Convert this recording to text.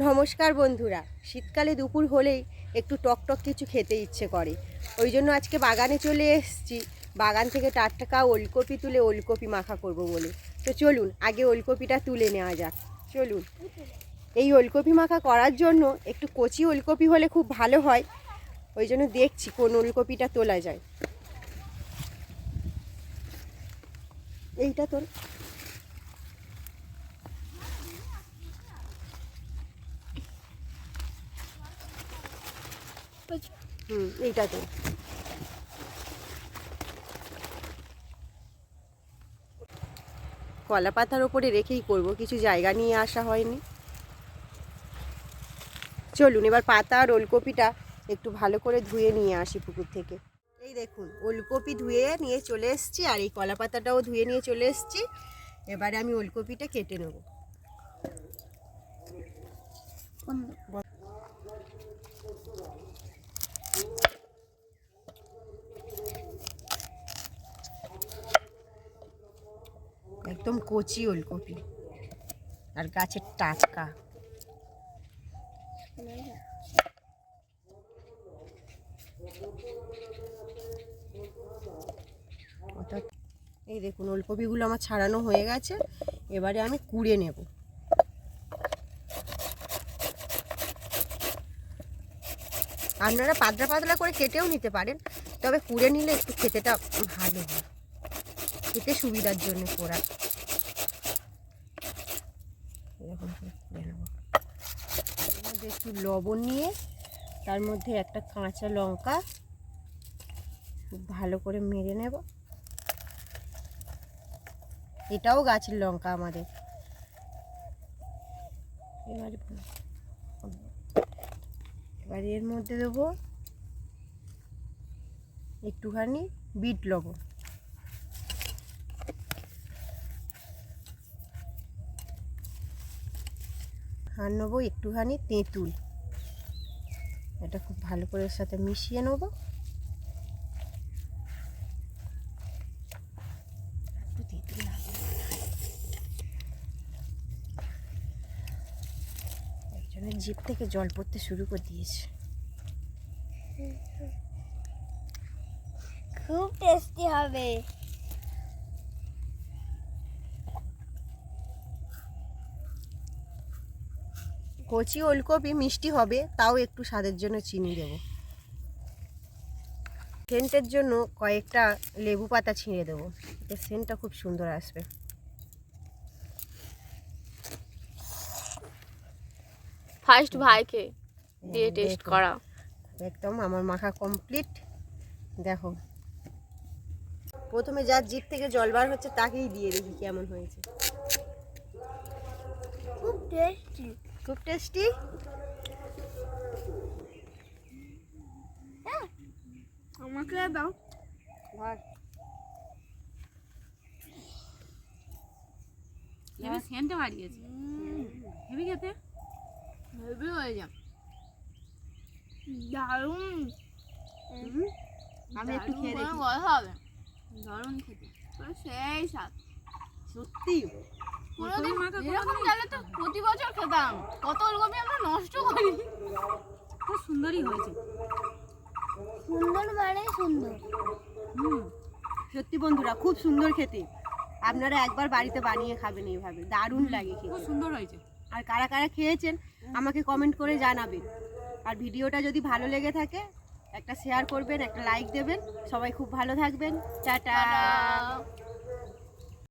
নমস্কার বন্ধুরা, শীতকালে দুপুর হলেই একটু টকটক কিছু খেতে ইচ্ছে করে। ওই জন্য আজকে বাগানে চলে এসেছি, বাগান থেকে টাটকা ওলকপি তুলে ওলকপি মাখা করব বলে। তো চলুন আগে ওলকপিটা তুলে নেওয়া যাক। চলুন, এই ওলকপি মাখা করার জন্য একটু কচি ওলকপি হলে খুব ভালো হয়। ওই জন্য দেখছি কোন ওলকপিটা তোলা যায়। এইটা তোল। এইটা তো কলা পাতার ওপরে রেখেই করব, কিছু জায়গা নিয়ে আসা হয়নি। চলুন এবার পাতা আর ওলকপিটা একটু ভালো করে ধুয়ে নিয়ে আসি পুকুর থেকে। এই দেখুন, ওলকপি ধুয়ে নিয়ে চলে এসেছি আর এই কলা পাতাটাও ধুয়ে নিয়ে চলে এসেছি। এবারে আমি ওলকপিটা কেটে নেব। একদম কচি ওলকপি আর গাছের টাটকা। এই দেখুন, ওলকপিগুলো আমার ছাড়ানো হয়ে গেছে। এবারে আমি কুড়ে নেব। আপনারা পাতলা পাতলা করে কেটেও নিতে পারেন, তবে কুড়ে নিলে একটু খেতেটা ভালো হয়, খেতে সুবিধার জন্য পোড়া। এরকম করে কুড়ে নেব। এর মধ্যে একটু লবণ নিয়ে তার মধ্যে একটা কাঁচা লঙ্কা খুব ভালো করে মেরে নেব। এটাও গাছের লঙ্কা আমাদের। এবারে এর মধ্যে দেবো একটুখানি বিট লবণ, আর নেবো একটুখানি তেঁতুল। এটা খুব ভালো করে এর সাথে মিশিয়ে নেব। একজনের জিভ থেকে জল পড়তে শুরু করে দিয়েছে। খুব টেস্টি হবে। কচি ওলকপি মিষ্টি হবে, তাও একটু স্বাদের জন্য চিনি দেব। সেন্টের জন্য কয়েকটা লেবু পাতা ছিঁড়ে দেবো, এতে সেন্টটা খুব সুন্দর আসবে। ফার্স্ট ভাইকে দিয়ে টেস্ট করা। একদম আমার মাখা কমপ্লিট। দেখো, প্রথমে যার জিভ থেকে জল বার হচ্ছে তাকেই দিয়ে দেখি কেমন হয়েছে। খুব টেস্টি, খুব টেস্টি। আমাকে দাও। হেভি সেন্টটা বাড়িয়েছে, হেভি খেতে হেভি হয়ে যা। দারুণ। আমি একটু খেয়ে দেখি। কথা হবে, দারুণ খেতে, সেই স্বাদ। সত্যি কোনোদিন এরকম গেলে তো প্রতি বছর খেতাম। কত ওলকপি আমরা নষ্ট করি। খুব সুন্দরই হয়েছে, সুন্দর মানে সুন্দর। সত্যি বন্ধুরা, খুব সুন্দর খেতে। আপনারা একবার বাড়িতে বানিয়ে খাবেন, এইভাবে দারুণ লাগে খেতে। খুব সুন্দর হয়েছে। আর কারা কারা খেয়েছেন আমাকে কমেন্ট করে জানাবেন। আর ভিডিওটা যদি ভালো লেগে থাকে একটা শেয়ার করবেন, একটা লাইক দেবেন। সবাই খুব ভালো থাকবেন। টাটা।